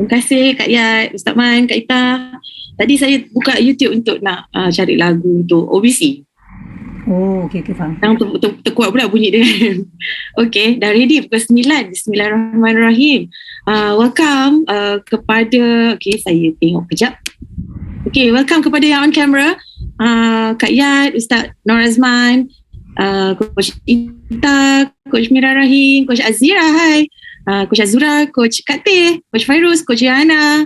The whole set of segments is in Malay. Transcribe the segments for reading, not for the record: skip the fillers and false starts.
Terima kasih Kak Yat, Ustaz Man, Kak Ita. Tadi saya buka YouTube untuk nak cari lagu untuk OBC. Oh, okey, faham. Yang terkuat pula bunyi dia. Okay, dah ready pukul 9. Bismillahirrahmanirrahim. Welcome kepada, okay, saya tengok kejap. Okay, welcome kepada yang on camera. Kak Yat, Ustaz Nur Azman, Coach Ita, Coach Mira Rahim, Coach Azira, hai. Coach Azura, Coach Kak Teh, Coach Fairuz, Coach Yana,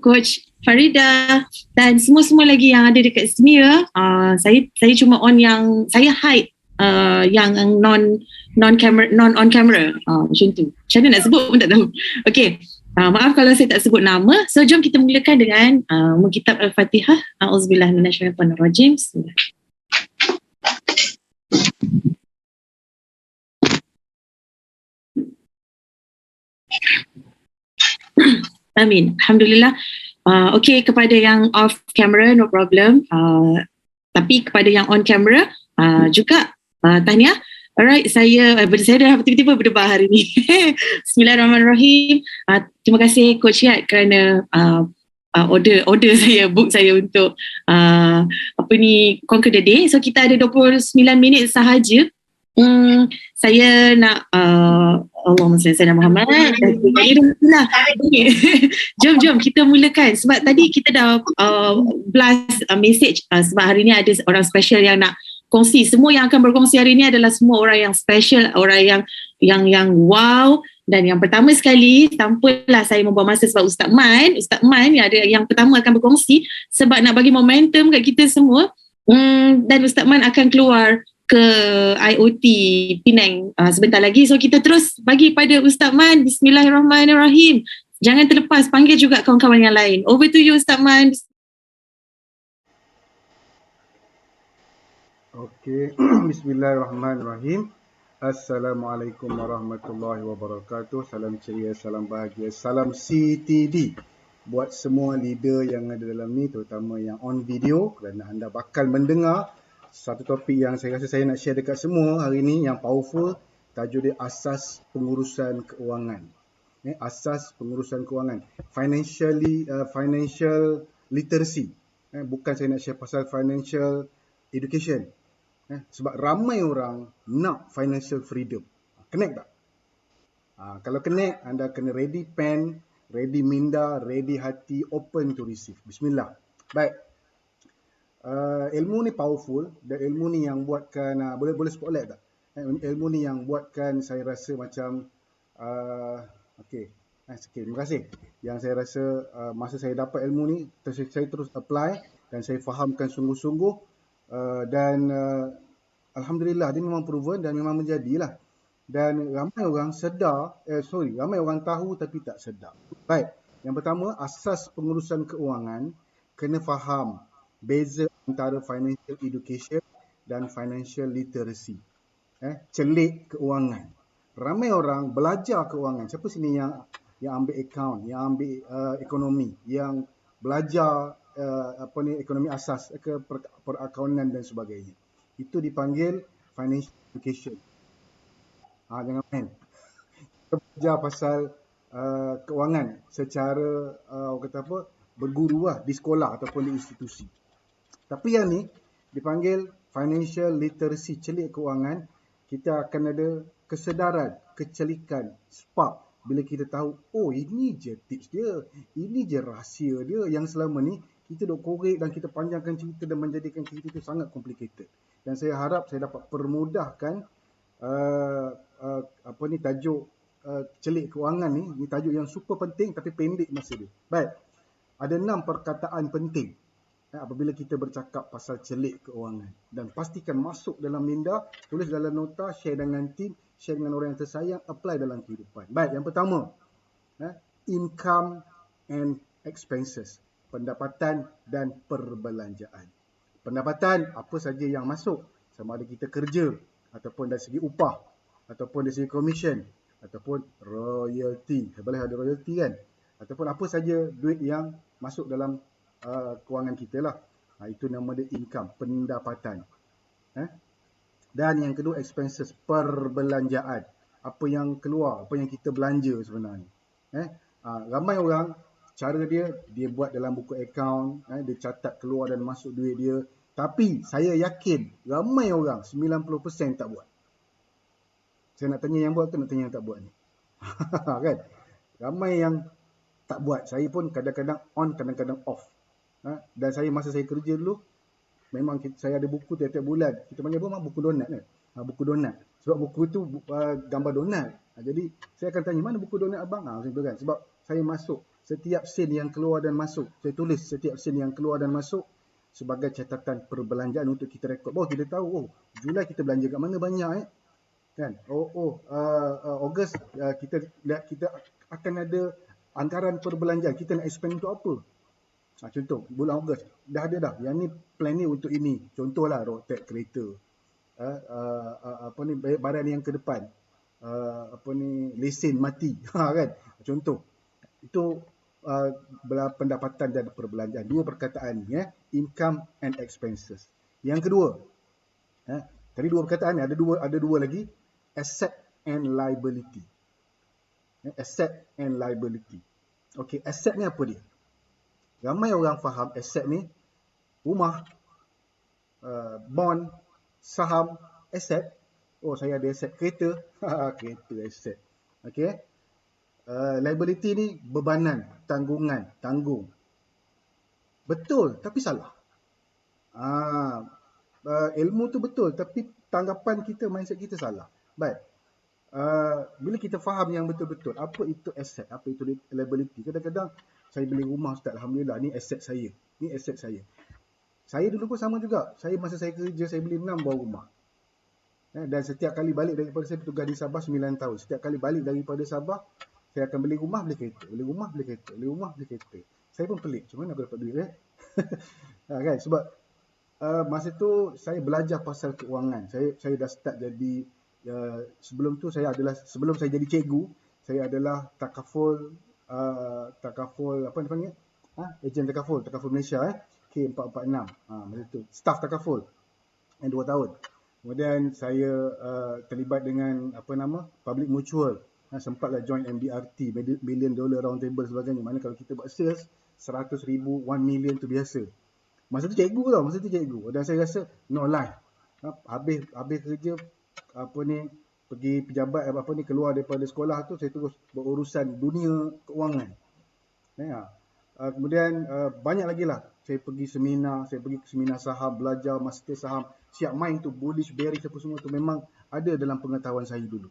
Coach Farida dan semua-semua lagi yang ada dekat sini ya. Saya cuma on yang saya hide yang non camera, non on camera. Macam tu. Macam mana nak sebut pun tak tahu. Okay. Maaf kalau saya tak sebut nama. So jom kita mulakan dengan Kitab Al-Fatihah. A'udzubillah minasyaitanirrajim. Bismillah. Amin. Alhamdulillah. Okay, kepada yang off camera, no problem. Tapi kepada yang on camera juga tahniah. Alright, saya dah tiba-tiba berdebar hari ni. Bismillahirrahmanirrahim. Terima kasih Coach Yat kerana order saya, book saya untuk Conquer the Day. So kita ada 29 minit sahaja. Saya nak Allahumma salli ala Muhammad. Jom kita mulakan sebab tadi kita dah blast message sebab hari ni ada orang special yang nak kongsi. Semua yang akan berkongsi hari ni adalah semua orang yang special, orang yang wow. Dan yang pertama sekali, tanpalah saya membuang masa sebab Ustaz Man yang pertama akan berkongsi sebab nak bagi momentum kat kita semua. Dan Ustaz Man akan keluar ke IoT Penang sebentar lagi. So kita terus bagi pada Ustaz Man. Bismillahirrahmanirrahim. Jangan terlepas, panggil juga kawan-kawan yang lain. Over to you Ustaz Man. Okey, Bismillahirrahmanirrahim. Assalamualaikum warahmatullahi wabarakatuh. Salam ceria, salam bahagia, salam CTD buat semua leader yang ada dalam ni, terutama yang on video, kerana anda bakal mendengar satu topik yang saya rasa saya nak share dekat semua hari ni yang powerful. Tajuk dia asas pengurusan keuangan. Asas pengurusan keuangan. Financial literacy. Bukan saya nak share pasal financial education. Sebab ramai orang nak financial freedom. Connect tak? Kalau connect, anda kena ready pen, ready minda, ready hati, open to receive. Bismillah. Baik. Ilmu ni powerful dan ilmu ni yang buatkan boleh spotlight tak? Ilmu ni yang buatkan saya rasa macam okey. Terima kasih. Yang saya rasa masa saya dapat ilmu ni saya terus apply dan saya fahamkan sungguh-sungguh dan alhamdulillah dia memang proven dan memang menjadilah. Dan ramai orang ramai orang tahu tapi tak sedar. Baik. Yang pertama, asas pengurusan keuangan kena faham beza antara financial education dan financial literacy. Celik keuangan. Ramai orang belajar keuangan. Siapa sini yang ambil account, yang ambil ekonomi, yang belajar ekonomi asas ke perakaunan dan sebagainya. Itu dipanggil financial education. Jangan main. Kita belajar pasal keuangan secara berguru di sekolah ataupun di institusi. Tapi yang ni dipanggil financial literacy, celik keuangan. Kita akan ada kesedaran, kecelikan, spark bila kita tahu, oh ini je tips dia, ini je rahsia dia yang selama ni kita duk korek dan kita panjangkan cerita dan menjadikan cerita itu sangat complicated. Dan saya harap saya dapat permudahkan tajuk celik keuangan ni tajuk yang super penting tapi pendek masa dia. Baik. Ada 6 perkataan penting apabila kita bercakap pasal celik keuangan, dan pastikan masuk dalam minda, tulis dalam nota, share dengan tim, share dengan orang yang tersayang, apply dalam kehidupan. Baik, yang pertama, income and expenses, pendapatan dan perbelanjaan. Pendapatan, apa saja yang masuk, sama ada kita kerja ataupun dari segi upah ataupun dari segi commission ataupun royalty. Boleh ada royalty kan, ataupun apa saja duit yang masuk dalam kewangan kita lah. Itu nama dia income, pendapatan. Dan yang kedua expenses, perbelanjaan. Apa yang keluar, apa yang kita belanja sebenarnya. Ramai orang cara dia buat dalam buku akaun, dia catat keluar dan masuk duit dia. Tapi saya yakin ramai orang 90% tak buat. Saya nak tanya yang buat ke nak tanya yang tak buat ni? Kan? Ramai yang tak buat. Saya pun kadang-kadang on, kadang-kadang off. Dan masa saya kerja dulu, memang saya ada buku tiap-tiap bulan. Kita panggil apa? Buku donat kan? Buku donat. Sebab buku tu gambar donat. Jadi saya akan tanya, mana buku donat abang? Macam tu kan. Sebab saya masuk setiap sen yang keluar dan masuk. Saya tulis setiap sen yang keluar dan masuk sebagai catatan perbelanjaan untuk kita rekod. Kita tahu, Julai kita belanja kat mana banyak kan. Ogos kita akan ada anggaran perbelanjaan. Kita nak expand untuk apa? Contoh, bulan Ogos dah ada dah. Yang ni plan ni untuk ini. Contohlah road tax kereta. Barang yang ke depan. Lesen mati. Kan? Contoh. Itu pendapatan dan perbelanjaan. Dua perkataan ni, income and expenses. Yang kedua, tadi dua perkataan ni, ada dua lagi, asset and liability. Asset and liability. Okey, asset ni apa dia? Ramai orang faham aset ni rumah, bond, saham, aset. Saya ada aset kereta. Kereta aset. Okey. Liability ni bebanan, tanggungan, tanggung. Betul, tapi salah. Ilmu tu betul, tapi tanggapan kita, mindset kita salah. Baik. Bila kita faham yang betul-betul, apa itu aset, apa itu liability. Kadang-kadang saya beli rumah, Ustaz, Alhamdulillah, ni aset saya. Ni aset saya. Saya dulu pun sama juga. Masa saya kerja, saya beli 6 buah rumah. Dan setiap kali balik daripada saya bertugas di Sabah 9 tahun. Setiap kali balik daripada Sabah, saya akan beli rumah, beli kereta. Beli rumah, beli kereta. Beli rumah, beli kereta. Saya pun pelik. Macam mana aku dapat duit? Kan? Sebab masa tu saya belajar pasal keuangan. Saya dah start jadi, sebelum sebelum saya jadi cikgu, saya adalah takaful, apa dipanggil? Ejen takaful Malaysia, K446. Masa tu staff takaful. 2 tahun. Kemudian saya terlibat dengan public mutual. Sempatlah join MDRT, $1 billion round table sebagainya. Mana kalau kita buat sales 100,000, 1 million tu biasa. Masa tu cikgu tau, Dan saya rasa no life. Habis kerja pergi pejabat keluar daripada sekolah tu, saya terus berurusan dunia keuangan. Kemudian banyak lagi lah. Saya pergi ke seminar saham, belajar master saham, siap main tu, bullish, bearish apa semua tu memang ada dalam pengetahuan saya dulu.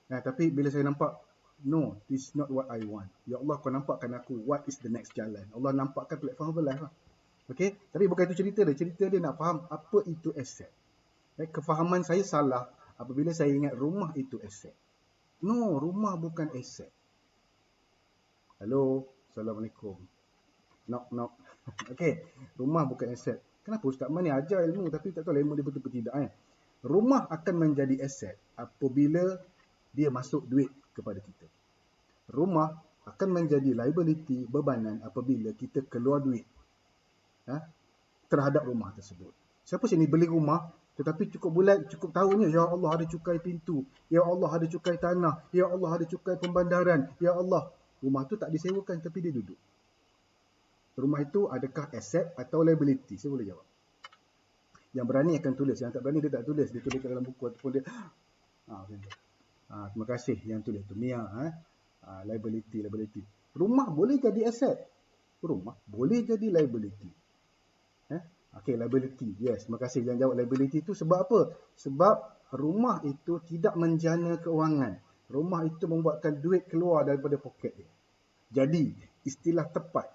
Tapi bila saya nampak, no, this is not what I want. Ya Allah, kau nampakkan aku what is the next jalan. Allah nampakkan platform Herbalife lah. Okay? Tapi bukan itu cerita dia. Cerita dia nak faham apa itu aset. Kefahaman saya salah apabila saya ingat rumah itu aset. No, rumah bukan aset. Hello, Assalamualaikum. Knock. Okay, rumah bukan aset. Kenapa Ustaz Man ni ajar ilmu tapi tak tahu ilmu dia betul ke tidak? Rumah akan menjadi aset apabila dia masuk duit kepada kita. Rumah akan menjadi liability, bebanan apabila kita keluar duit terhadap rumah tersebut. Siapa sini beli rumah tetapi cukup tahunnya, ya Allah ada cukai pintu, ya Allah ada cukai tanah, ya Allah ada cukai pembandaran, ya Allah. Rumah tu tak disewakan tapi dia duduk. Rumah itu adakah aset atau liability? Saya boleh jawab. Yang berani akan tulis, yang tak berani dia tak tulis. Dia tulis dalam buku ataupun dia terima kasih yang tulis tu, Mia. Liability. Rumah boleh jadi aset. Rumah boleh jadi liability. Okay, liability. Yes, terima kasih yang jawab liability tu. Sebab apa? Sebab rumah itu tidak menjana keuangan. Rumah itu membuatkan duit keluar daripada poket dia. Jadi, istilah tepat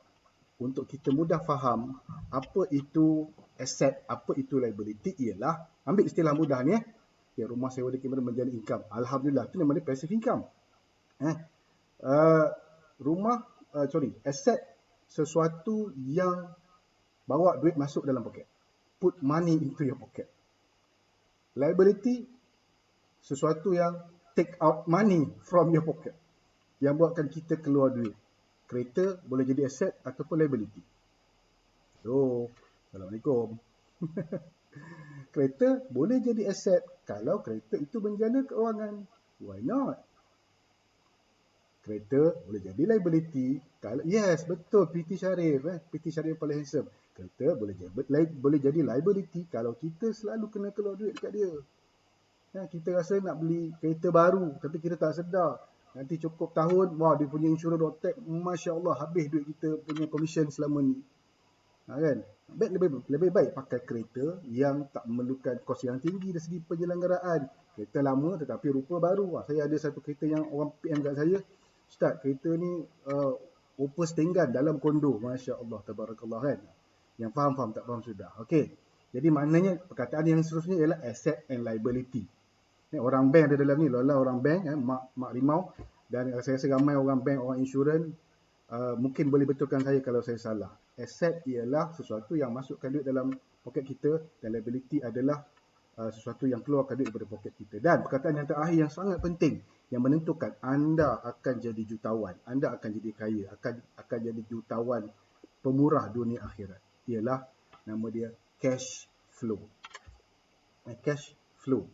untuk kita mudah faham apa itu aset, apa itu liability ialah, ambil istilah mudah ni rumah sewa dikira menjadi income. Alhamdulillah, itu namanya passive income. Aset sesuatu yang bawa duit masuk dalam poket. Put money into your pocket. Liability, sesuatu yang take out money from your pocket. Yang buatkan kita keluar duit. Kereta boleh jadi aset ataupun liability. Assalamualaikum. Kereta boleh jadi aset kalau kereta itu menjana keuangan. Why not? Kereta boleh jadi liability. Kalau yes, betul, PT Sharif, PT Sharif paling handsome. Kereta boleh jadi liability kalau kita selalu kena keluar duit dekat dia. Kita rasa nak beli kereta baru tapi kita tak sedar. Nanti cukup tahun, wah dia punya insurans road tax, Masya Allah, habis duit kita punya commission selama ni. Kan? Lebih baik pakai kereta yang tak memerlukan kos yang tinggi dari segi penyelenggaraan. Kereta lama tetapi rupa baru. Saya ada satu kereta yang orang PM kat saya, Ustaz, kereta ni Opel Stenggan dalam kondo. Masya Allah, tabarakallah kan. Yang faham tak faham sudah. Okey. Jadi maknanya perkataan yang seterusnya ialah asset and liability. Orang bank ada dalam ni, Lola orang bank, Mak Rimau, dan saya rasa ramai orang bank, orang insurans mungkin boleh betulkan saya kalau saya salah. Asset ialah sesuatu yang masukkan duit dalam poket kita, dan liability adalah sesuatu yang keluarkan duit daripada poket kita. Dan perkataan yang terakhir yang sangat penting, yang menentukan anda akan jadi jutawan, anda akan jadi kaya, akan jadi jutawan pemurah dunia akhirat, ialah nama dia cash flow. Cash flow.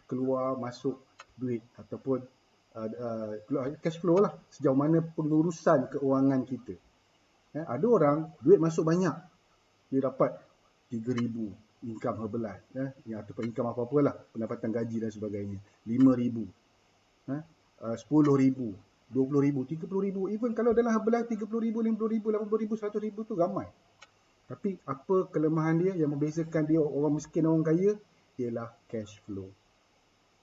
Keluar masuk duit ataupun cash flow lah, sejauh mana pengurusan keuangan kita. Ada orang duit masuk banyak, dia dapat 3,000 income herbalan, ataupun income apa-apa lah, pendapatan gaji dan sebagainya, 5,000, 10,000, 20,000, 30,000, even kalau dalam herbalan 30,000, 50,000, 80,000, 100,000 tu ramai. Tapi apa kelemahan dia yang membezakan dia orang miskin orang kaya? Ialah cash flow.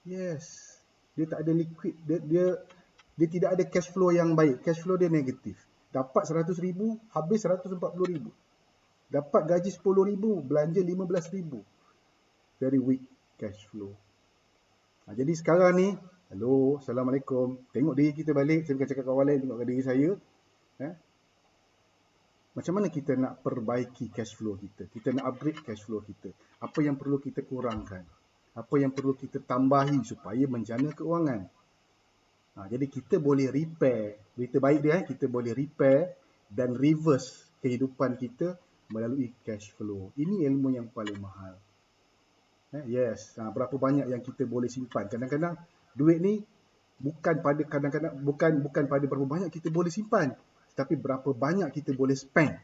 Yes, dia tak ada liquid, dia tidak ada cash flow yang baik. Cash flow dia negatif. Dapat 100,000, habis 140,000. Dapat gaji 10,000, belanja 15,000. Very weak cash flow. Jadi sekarang ni, hello, Assalamualaikum. Tengok diri kita balik, saya bukan cakap kawan lain, tengok diri saya. Macam mana kita nak perbaiki cash flow kita? Kita nak upgrade cash flow kita. Apa yang perlu kita kurangkan? Apa yang perlu kita tambahi supaya menjana keuangan? Jadi kita boleh repair. Berita baik dia, kita boleh repair dan reverse kehidupan kita melalui cash flow. Ini ilmu yang paling mahal. Yes, berapa banyak yang kita boleh simpan. Kadang-kadang duit ni bukan pada berapa banyak kita boleh simpan, tapi berapa banyak kita boleh spend.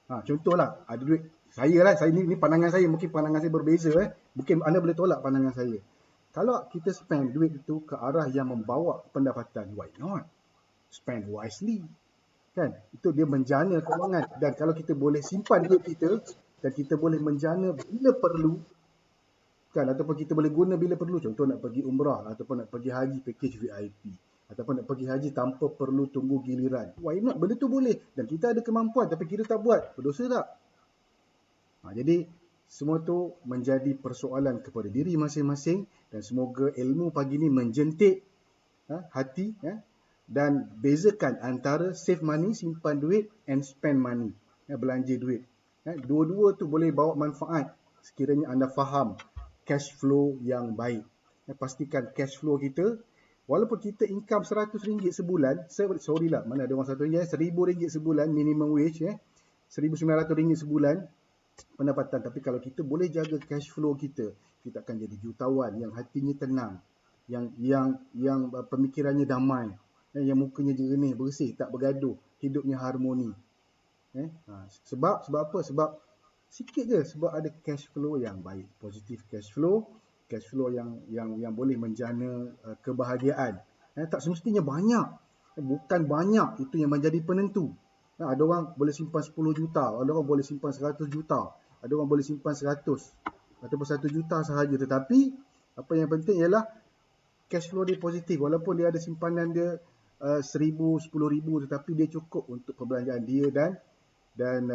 Contohlah, ada duit saya ni pandangan saya, mungkin pandangan saya berbeza, mungkin anda boleh tolak pandangan saya. Kalau kita spend duit itu ke arah yang membawa pendapatan, why not? Spend wisely. Kan? Itu dia menjana keuangan. Dan kalau kita boleh simpan duit kita dan kita boleh menjana bila perlu, kan, ataupun kita boleh guna bila perlu, contoh nak pergi umrah ataupun nak pergi haji package VIP, ataupun nak pergi haji tanpa perlu tunggu giliran, why not? Benda tu boleh dan kita ada kemampuan tapi kita tak buat, berdosa tak? Jadi semua tu menjadi persoalan kepada diri masing-masing, dan semoga ilmu pagi ni menjentik hati, dan bezakan antara save money, simpan duit, and spend money, belanja duit. Dua-dua tu boleh bawa manfaat sekiranya anda faham cash flow yang baik. Pastikan cash flow kita, walaupun kita income RM100 sebulan, sorry lah, mana ada orang RM100, RM1,000 sebulan minimum wage, RM1,900 sebulan pendapatan. Tapi kalau kita boleh jaga cash flow kita, kita akan jadi jutawan yang hatinya tenang, yang pemikirannya damai, yang mukanya jernih, bersih, tak bergaduh, hidupnya harmoni. Sebab apa? Sebab sikit je, sebab ada cash flow yang baik, positif cash flow yang boleh menjana kebahagiaan. Tak semestinya banyak, bukan banyak itu yang menjadi penentu. Ada orang boleh simpan 10 juta, ada orang boleh simpan 100 juta, ada orang boleh simpan 100 ataupun 1 juta sahaja. Tetapi apa yang penting ialah cash flow dia positif. Walaupun dia ada simpanan dia 1,000, 10,000, tetapi dia cukup untuk perbelanjaan dia dan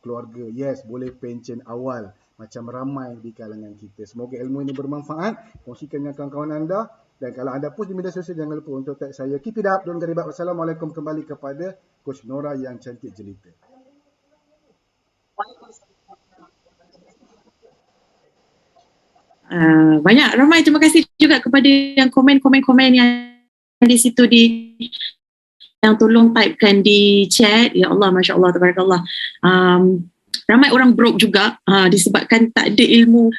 keluarga. Yes, boleh pension awal macam ramai di kalangan kita. Semoga ilmu ini bermanfaat. Kongsikan dengan kawan-kawan anda. Dan kalau anda post di media sosial, jangan lupa untuk tag saya. Keep it up, don't get it back. Wassalamualaikum, kembali kepada Coach Nora yang cantik jelita. Banyak, ramai. Terima kasih juga kepada yang komen yang di situ, yang tolong typekan di chat. Ya Allah, Masya Allah, tabarakallah. Ramai orang broke juga disebabkan tak ada ilmu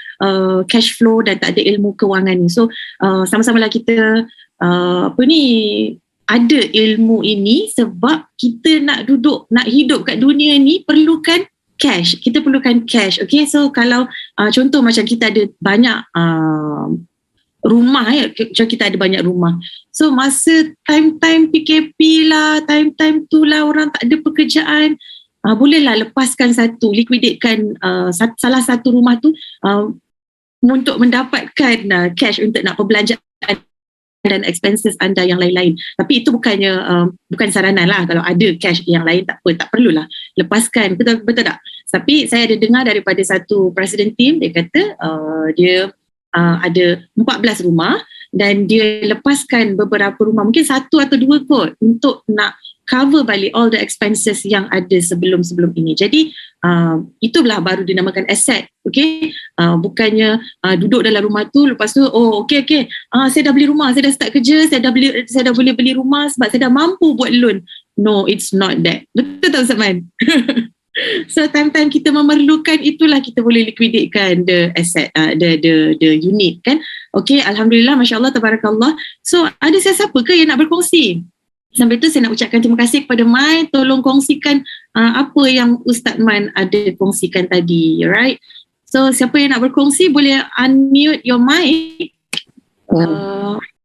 cash flow dan tak ada ilmu kewangan ni. So sama-samalah kita apa ni, ada ilmu ini sebab kita nak hidup kat dunia ni perlukan cash. Kita perlukan cash. Okay, so kalau contoh macam kita ada banyak rumah macam kita ada banyak rumah. So masa time-time PKP lah, time-time tu lah orang tak ada pekerjaan, bolehlah lepaskan liquidate-kan salah satu rumah tu untuk mendapatkan cash untuk nak perbelanjaan dan expenses anda yang lain-lain. Tapi itu bukan saranan lah. Kalau ada cash yang lain tak perlulah lepaskan. Betul tak? Tapi saya ada dengar daripada satu president team, dia kata dia ada 14 rumah dan dia lepaskan beberapa rumah, mungkin 1 atau 2 kot, untuk nak cover balik all the expenses yang ada sebelum-sebelum ini. Jadi itulah baru dinamakan aset. Okay, bukannya duduk dalam rumah tu lepas tu saya dah beli rumah, saya dah start kerja, saya dah boleh beli rumah sebab saya dah mampu buat loan. No, it's not that. Betul tak Ustaz Man? So time-time kita memerlukan, itulah kita boleh liquidatekan the asset, the unit kan. Okay, alhamdulillah, masya-Allah, tabarakallah. So ada siapa ke yang nak berkongsi? Sampai tu saya nak ucapkan terima kasih kepada Mai, tolong kongsikan apa yang Ustaz Man ada kongsikan tadi, right? So siapa yang nak berkongsi boleh unmute your mic.